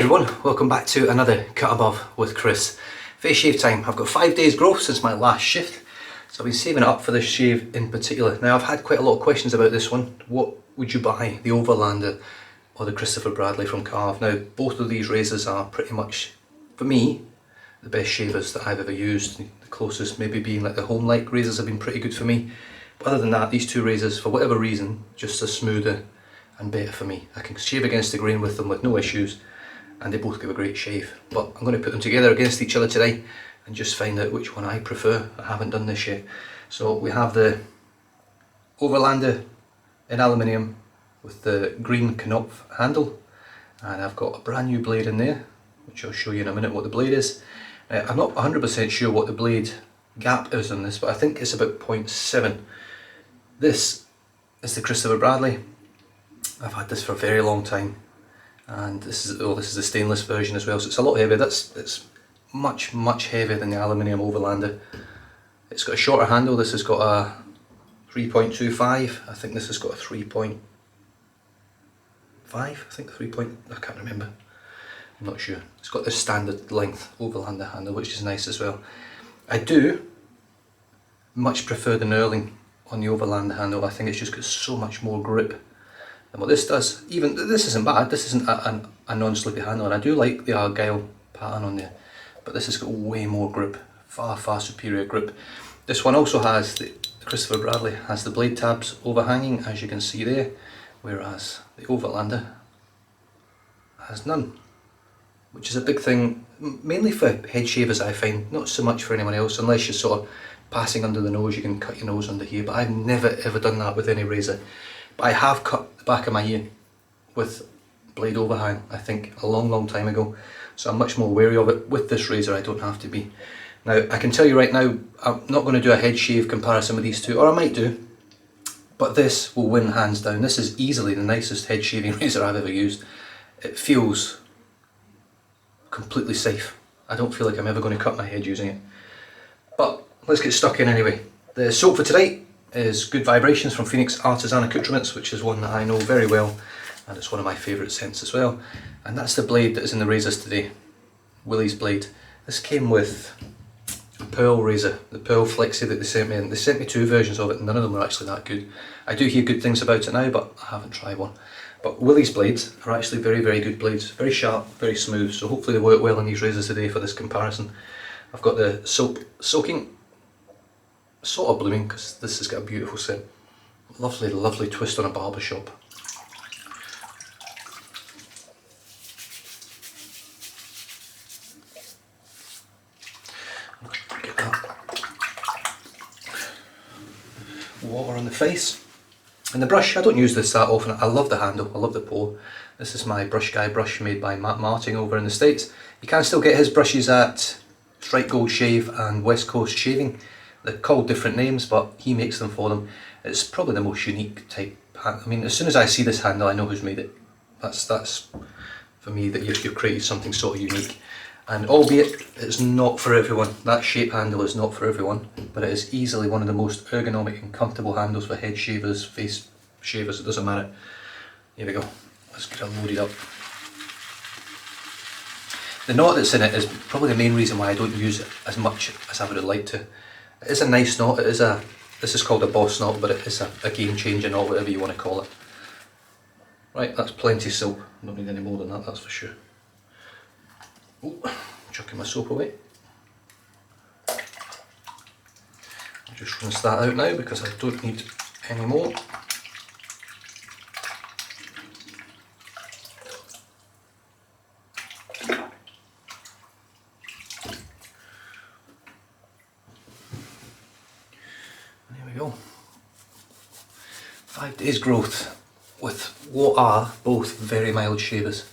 everyone, welcome back to another Cut Above with Chris. Face shave time. I've got 5 days growth since my last shift, so I've been saving it up for this shave in particular. Now I've had quite a lot of questions about this one. What would you buy, the Overlander or the Christopher Bradley from Karve? Now both of these razors are pretty much, for me, the best shavers that I've ever used. The closest maybe being like the Home-like razors have been pretty good for me. But other than that, these two razors, for whatever reason, just are smoother and better for me. I can shave against the grain with them with no issues, and they both give a great shave. But I'm going to put them together against each other today and just find out which one I prefer. I haven't done this yet. So we have the Overlander in aluminium with the green Knopf handle, and I've got a brand new blade in there, which I'll show you in a minute what the blade is. I'm not 100% sure what the blade gap is on this, but I think it's about 0.7. This is the Christopher Bradley. I've had this for a very long time, and this is the stainless version as well, so it's a lot heavier. It's much heavier than the aluminium Overlander. It's got a shorter handle. This has got a 3.25. I think this has got a 3.5. I think I can't remember. I'm not sure. It's got the standard length Overlander handle, which is nice as well. I do much prefer the knurling on the Overlander handle. I think it's just got so much more grip than what this does. Even this isn't bad. This isn't a non-slippy handle, and I do like the Argyle pattern on there, but this has got way more grip, far superior grip. This one also has, the Christopher Bradley has the blade tabs overhanging, as you can see there, whereas the Overlander has none, which is a big thing, mainly for head shavers I find, not so much for anyone else. Unless you're sort of passing under the nose, you can cut your nose under here, but I've never ever done that with any razor. But I have cut the back of my ear with blade overhang, I think a long time ago, so I'm much more wary of it. With this razor I don't have to be. Now I can tell you right now, I'm not going to do a head shave comparison with these two, or I might do, but this will win hands down. This is easily the nicest head shaving razor I've ever used. It feels completely safe. I don't feel like I'm ever going to cut my head using it. But let's get stuck in anyway. The soap for today is Good Vibrations from Phoenix Artisan Accoutrements, which is one that I know very well, and it's one of my favourite scents as well. And that's the blade that is in the razors today, Willy's blade. This came with a pearl razor, the pearl flexi that they sent me, and they sent me 2 versions of it, and none of them were actually that good. I do hear good things about it now, but I haven't tried one. But Willy's blades are actually very good blades, very sharp, very smooth, so hopefully they work well on these razors today for this comparison. I've got the soap soaking, sort of blooming, because this has got a beautiful scent. Lovely twist on a barber shop. Get that water on the face. And the brush, I don't use this that often. I love the handle, I love the pour. This is my Brush Guy brush made by Matt Martin over in the States. You can still get his brushes at Strike Gold Shave and West Coast Shaving. They're called different names, but he makes them for them. It's probably the most unique type. I mean, as soon as I see this handle, I know who's made it. That's for me, that you've created something sort of unique. And albeit it's not for everyone, that shape handle is not for everyone, but it is easily one of the most ergonomic and comfortable handles for head shavers, face shavers, it doesn't matter. Here we go, let's get it loaded up. The knot that's in it is probably the main reason why I don't use it as much as I would have liked to. It is a nice knot. This is called a boss knot, but it is a game changer knot, whatever you want to call it. Right, that's plenty soap. Don't need any more than that, that's for sure. Oh, chucking my soap away. I'll just rinse that out now because I don't need any more. There we go. 5 days growth with what are both very mild shavers.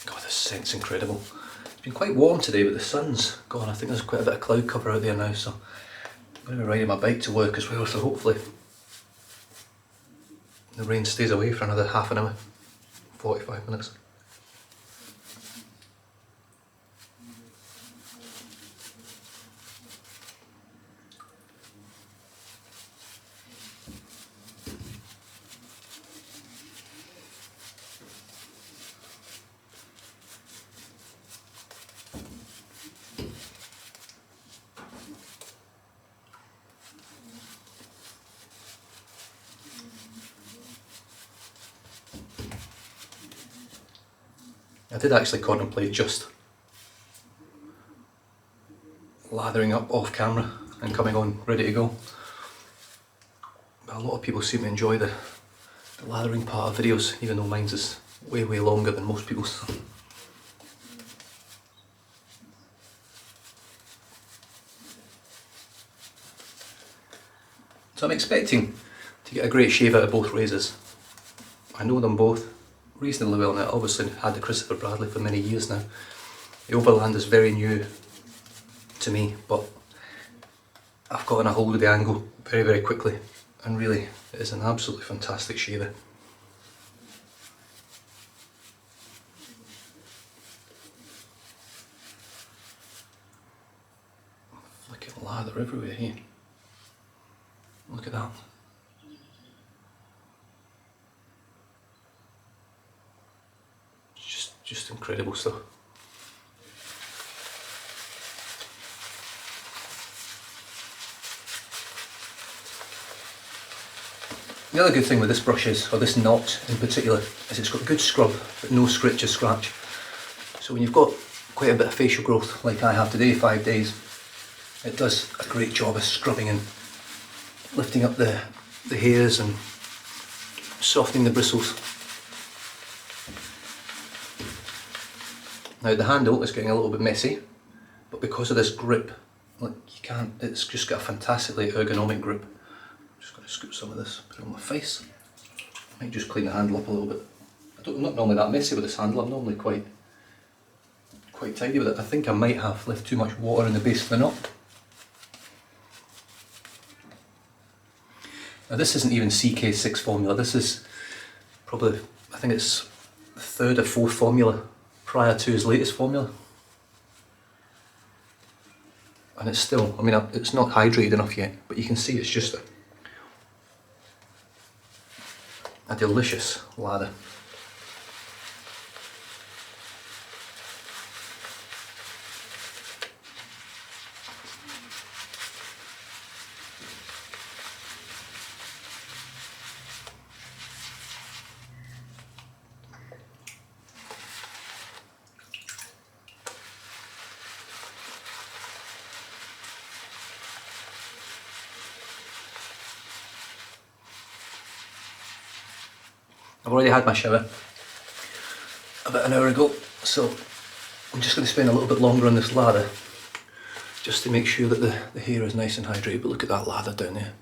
God, this scent's incredible. It's been quite warm today, but the sun's gone. I think there's quite a bit of cloud cover out there now, so I'm going to be riding my bike to work as well, so hopefully the rain stays away for another half an hour, 45 minutes. I did actually contemplate just lathering up off camera and coming on ready to go. But a lot of people seem to enjoy the lathering part of videos, even though mine's is way longer than most people's. So I'm expecting to get a great shave out of both razors. I know them both reasonably well now. Obviously had the Christopher Bradley for many years now. The Overlander is very new to me, but I've gotten a hold of the angle very quickly, and really it is an absolutely fantastic shaver. Flicking lather everywhere here. Look at that. Just incredible stuff. The other good thing with this brush is, or this knot in particular, is it's got good scrub but no scratch or scratch. So when you've got quite a bit of facial growth like I have today, 5 days, it does a great job of scrubbing and lifting up the hairs and softening the bristles. Now the handle is getting a little bit messy, but because of this grip, like you can't, it's just got a fantastically ergonomic grip. I'm just going to scoop some of this, put it on my face. Might just clean the handle up a little bit. I'm not normally that messy with this handle, I'm normally quite tidy with it. I think I might have left too much water in the base of the knot. Now this isn't even CK6 formula, this is probably, I think it's the third or fourth formula prior to his latest formula. And it's still, I mean, it's not hydrated enough yet, but you can see it's just a delicious lather. I've already had my shower about an hour ago, so I'm just going to spend a little bit longer on this lather just to make sure that the hair is nice and hydrated. But look at that lather down there.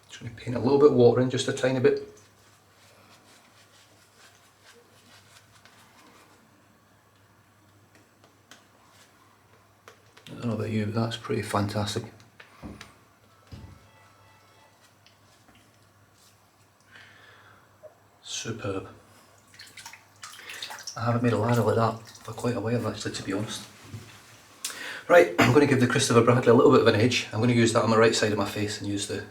Trying to paint a little bit of water in, just a tiny bit. I don't know about you, but that's pretty fantastic. Superb. I haven't made a lather like that for quite a while actually, to be honest. Right, I'm going to give the Christopher Bradley a little bit of an edge. I'm going to use that on the right side of my face and use the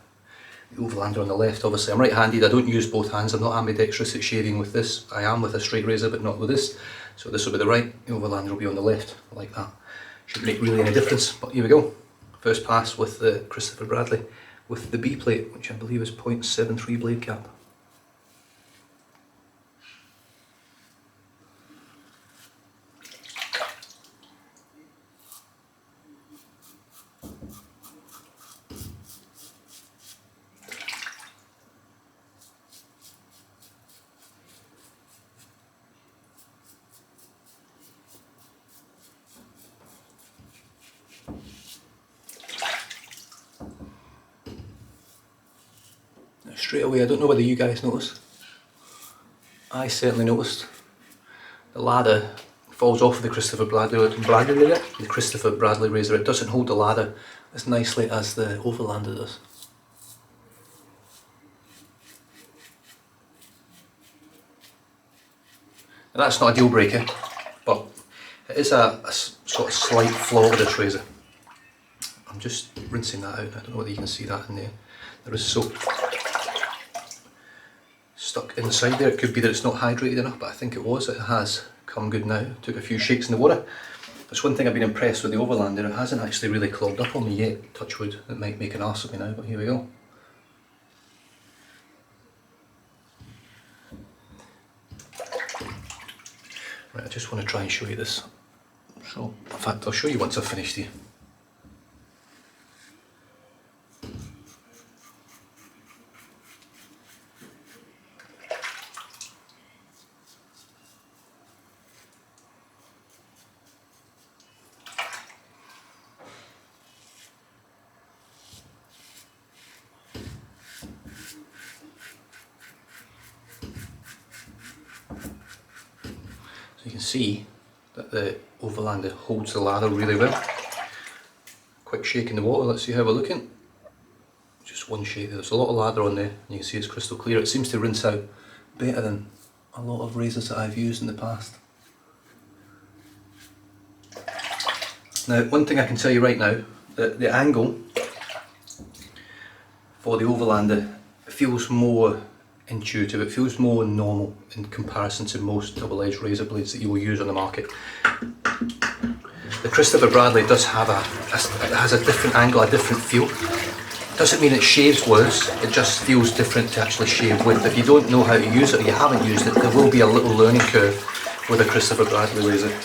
Overlander on the left. Obviously I'm right-handed, I don't use both hands, I'm not ambidextrous at shaving with this. I am with a straight razor but not with this. So this will be the right, the Overlander will be on the left, like that. Shouldn't make really any difference, but here we go. First pass with the Christopher Bradley with the B plate, which I believe is 0.73 blade cap. Straight away, I don't know whether you guys noticed, I certainly noticed the lather falls off of the Christopher Bradley razor. It doesn't hold the lather as nicely as the Overlander does. Now that's not a deal breaker, but it is a sort of slight flaw with this razor. I'm just rinsing that out, I don't know whether you can see that in there. there is soap stuck inside there. It could be that it's not hydrated enough, but I think it was. It has come good now. Took a few shakes in the water. That's one thing I've been impressed with the Overlander. It hasn't actually really clogged up on me yet. Touch wood. It might make an arse of me now, but here we go. Right, I just want to try and show you this. So, in fact, I'll show you once I've finished here. You can see that the Overlander holds the lather really well. Quick shake in the water, let's see how we're looking. Just one shake, there's a lot of lather on there, and you can see it's crystal clear. It seems to rinse out better than a lot of razors that I've used in the past. Now, one thing I can tell you right now, that the angle for the Overlander feels more intuitive, it feels more normal in comparison to most double-edged razor blades that you will use on the market. The Christopher Bradley does have it has a different angle, a different feel. Doesn't mean it shaves worse, it just feels different to actually shave with. If you don't know how to use it or you haven't used it, there will be a little learning curve with a Christopher Bradley razor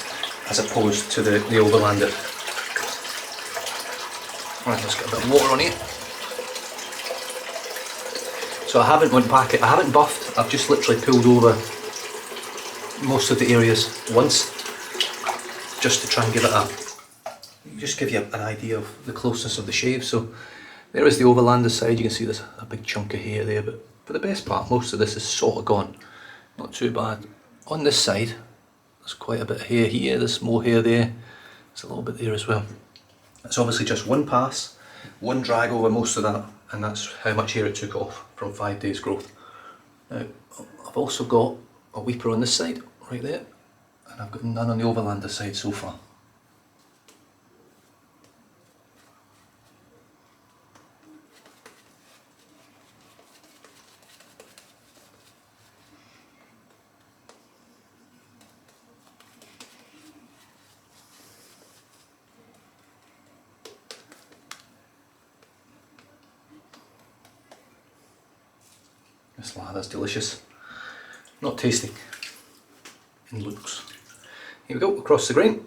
as opposed to the Overlander. Right, let's get a bit of water on here. So I haven't went back, I haven't buffed, I've just literally pulled over most of the areas once, just to try and give it just give you an idea of the closeness of the shave. So there is the Overlander side, you can see there's a big chunk of hair there, but for the best part, most of this is sort of gone. Not too bad. On this side, there's quite a bit of hair here, there's more hair there, there's a little bit there as well. It's obviously just one pass, one drag over most of that, and that's how much hair it took off from 5 days growth. Now, I've also got a weeper on this side, right there, and I've got none on the Overlander side so far. This lather's delicious. Not tasty in looks. Here we go, across the grain.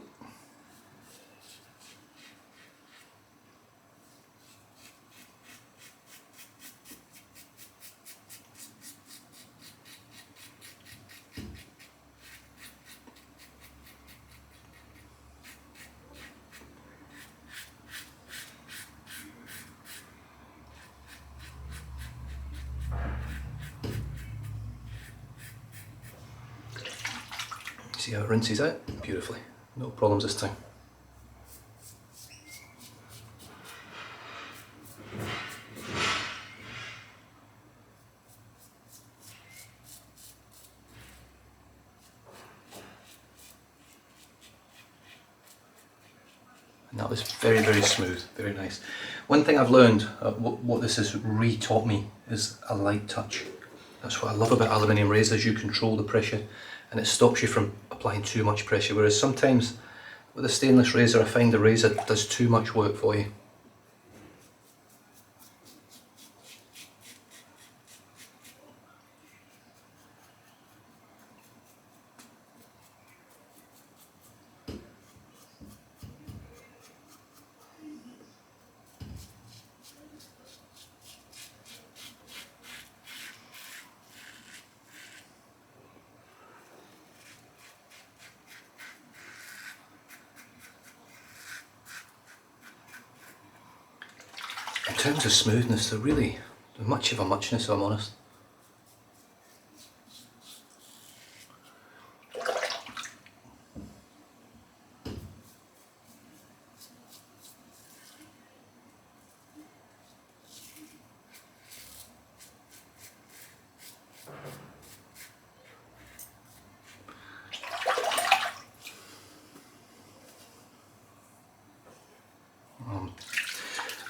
See how it rinses out beautifully. No problems this time. And that was very, very smooth, very nice. One thing I've learned, what this has re-taught me, is a light touch. That's what I love about aluminium razors, you control the pressure and it stops you from applying too much pressure, whereas sometimes with a stainless razor I find the razor does too much work for you. In terms of smoothness, they're much of a muchness, if I'm honest.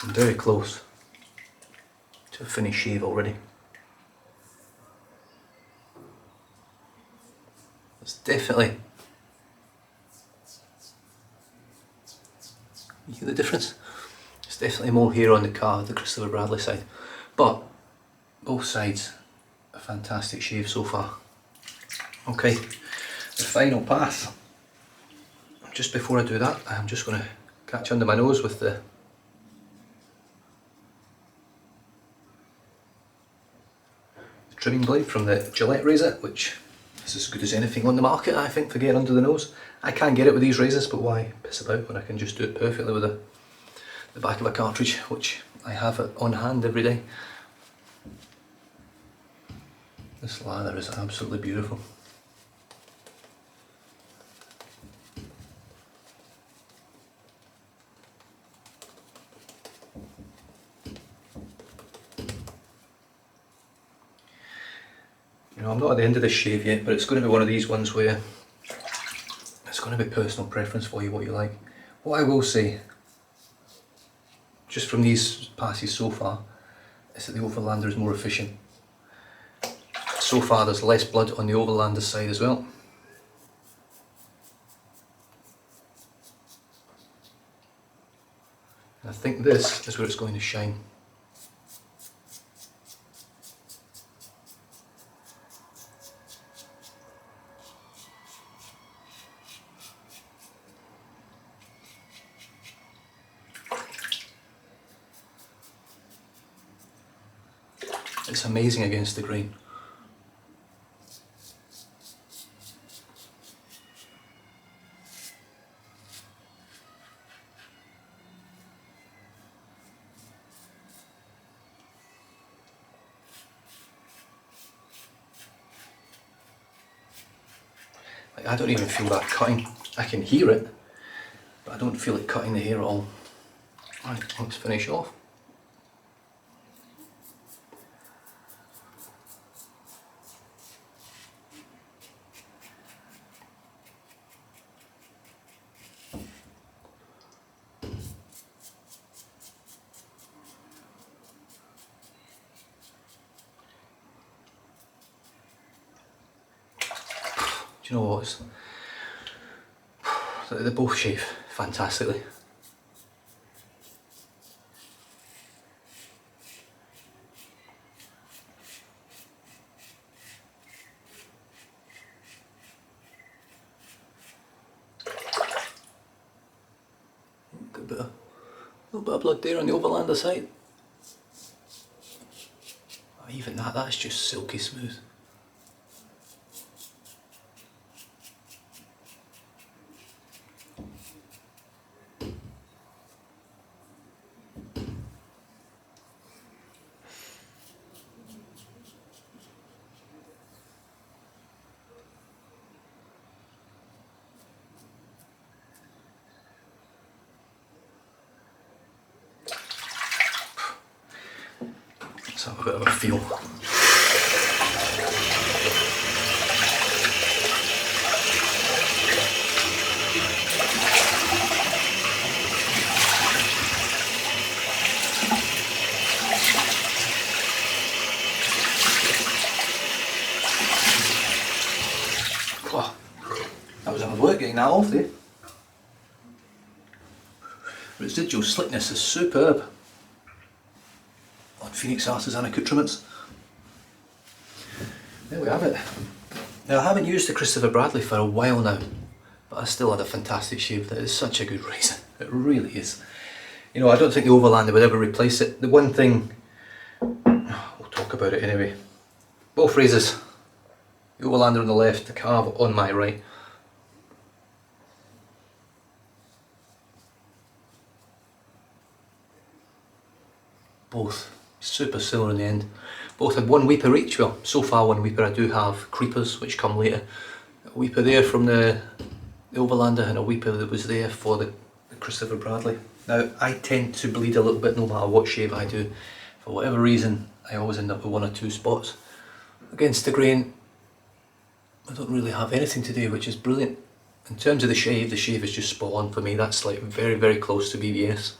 I'm very close to a finished shave already. It's definitely, you hear the difference? It's definitely more hair on the Karve, the Christopher Bradley side, but both sides a fantastic shave so far. Okay, the final pass. Just before I do that, I'm just going to catch under my nose with the trimming blade from the Gillette razor, which is as good as anything on the market, I think, for getting under the nose. I can get it with these razors, but why piss about when I can just do it perfectly with the back of a cartridge, which I have it on hand every day. This lather is absolutely beautiful. You know, I'm not at the end of this shave yet, but it's going to be one of these ones where it's going to be personal preference for you, what you like. What I will say, just from these passes so far, is that the Overlander is more efficient. So far there's less blood on the Overlander side as well. And I think this is where it's going to shine. It's amazing against the grain. Like, I don't even feel that cutting. I can hear it, but I don't feel it cutting the hair at all. Right, let's finish off. Do you know what? They both shave fantastically. A little bit of blood there on the Overlander side. Oh, even that's just silky smooth. Let's have a bit of a feel. Oh, that was hard work getting that off there. Residual slickness is superb on Phoenix Artisan accoutrements. There we have it. Now, I haven't used the Christopher Bradley for a while now, but I still had a fantastic shave. That is such a good razor. It really is. You know, I don't think the Overlander would ever replace it. The one thing, we'll talk about it anyway. Both razors, the Overlander on the left, the Karve on my right. Both super similar in the end. Both had one weeper each. Well, so far one weeper. I do have creepers which come later. A weeper there from the Overlander and a weeper that was there for the Christopher Bradley. Now, I tend to bleed a little bit no matter what shave I do. For whatever reason, I always end up with one or two spots. Against the grain, I don't really have anything to do, which is brilliant. In terms of the shave is just spot on for me. That's like very, very close to BBS.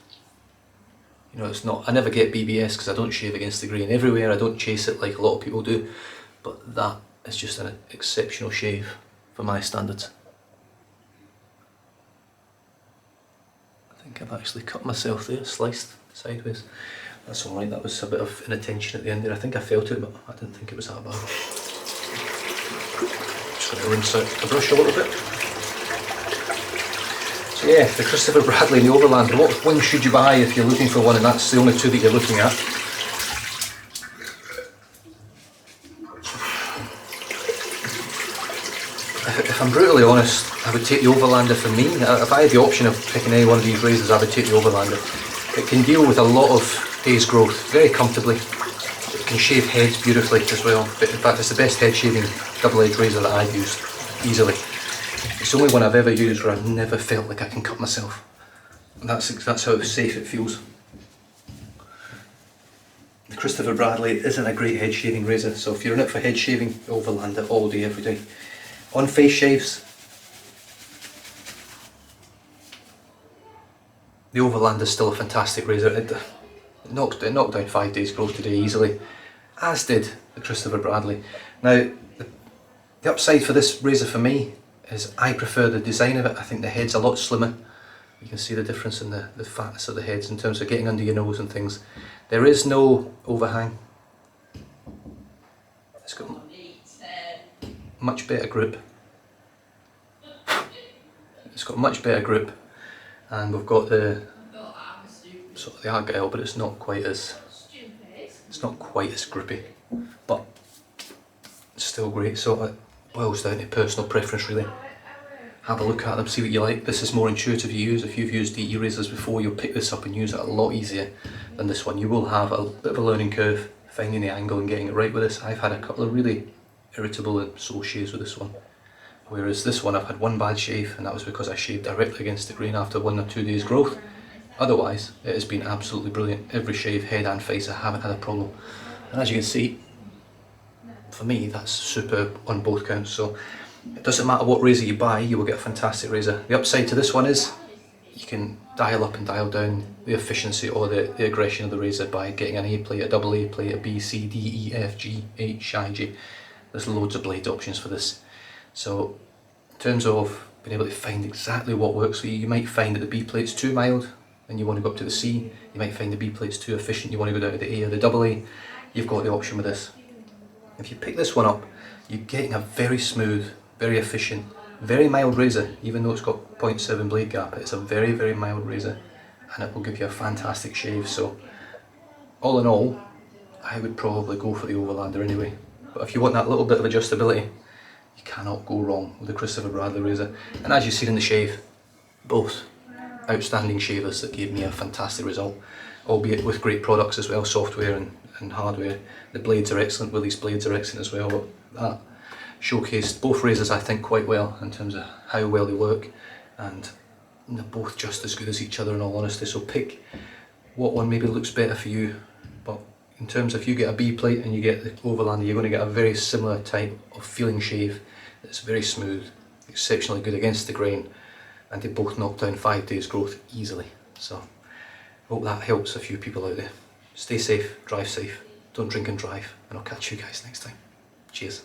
You know, it's not, I never get BBS because I don't shave against the grain everywhere, I don't chase it like a lot of people do, but that is just an exceptional shave for my standards. I think I've actually cut myself there, sliced sideways. That's alright, that was a bit of inattention at the end there. I think I felt it, but I didn't think it was that bad. Just going to rinse out the brush a little bit. So yeah, the Christopher Bradley and the Overlander. What one should you buy if you're looking for one, and that's the only two that you're looking at? If I'm brutally honest, I would take the Overlander for me. If I had the option of picking any one of these razors, I would take the Overlander. It can deal with a lot of haze growth very comfortably. It can shave heads beautifully as well. In fact, it's the best head shaving double-edged razor that I've used, easily. It's the only one I've ever used where I've never felt like I can cut myself. And that's how safe it feels. The Christopher Bradley isn't a great head shaving razor, so if you're in it for head shaving, Overlander all day, every day. On face shaves, the Overlander is still a fantastic razor. It knocked down 5 days growth today easily, as did the Christopher Bradley. Now, the upside for this razor for me is I prefer the design of it. I think the head's a lot slimmer. You can see the difference in the fatness of the heads in terms of getting under your nose and things. There is no overhang. It's got much better grip. It's got much better grip, and we've got the sort of the Argyle, but it's not quite as grippy, but it's still great. So it boils down to personal preference really. Have a look at them, see what you like. This is more intuitive to use. If you've used DE razors before, you'll pick this up and use it a lot easier than this one. You will have a bit of a learning curve finding the angle and getting it right with this. I've had a couple of really irritable and sore shaves with this one, whereas this one I've had one bad shave, and that was because I shaved directly against the grain after 1 or 2 days growth. Otherwise it has been absolutely brilliant. Every shave, head and face, I haven't had a problem, and as you can see, for me that's superb on both counts. So it doesn't matter what razor you buy, you will get a fantastic razor. The upside to this one is you can dial up and dial down the efficiency or the aggression of the razor by getting an A plate, a double A plate, a B, C, D, E, F, G, H, I, J. There's loads of blade options for this. So in terms of being able to find exactly what works for you, you might find that the B plate's too mild and you want to go up to the C. You might find the B plate's too efficient, you want to go down to the A or the double A. You've got the option with this. If you pick this one up, you're getting a very smooth, very efficient, very mild razor. Even though it's got 0.7 blade gap, it's a very, very mild razor, and it will give you a fantastic shave. So all in all, I would probably go for the Overlander anyway. But if you want that little bit of adjustability, you cannot go wrong with the Christopher Bradley razor. And as you've seen in the shave, both outstanding shavers that gave me a fantastic result, albeit with great products as well, software and hardware. The blades are excellent, Willy's blades are excellent as well, but that showcased both razors I think quite well in terms of how well they work, and they're both just as good as each other in all honesty. So pick what one maybe looks better for you, but in terms of if you get a B plate and you get the Overlander, you're going to get a very similar type of feeling shave that's very smooth, exceptionally good against the grain, and they both knock down 5 days growth easily. So hope that helps a few people out there. Stay safe, drive safe, don't drink and drive, and I'll catch you guys next time. Cheers.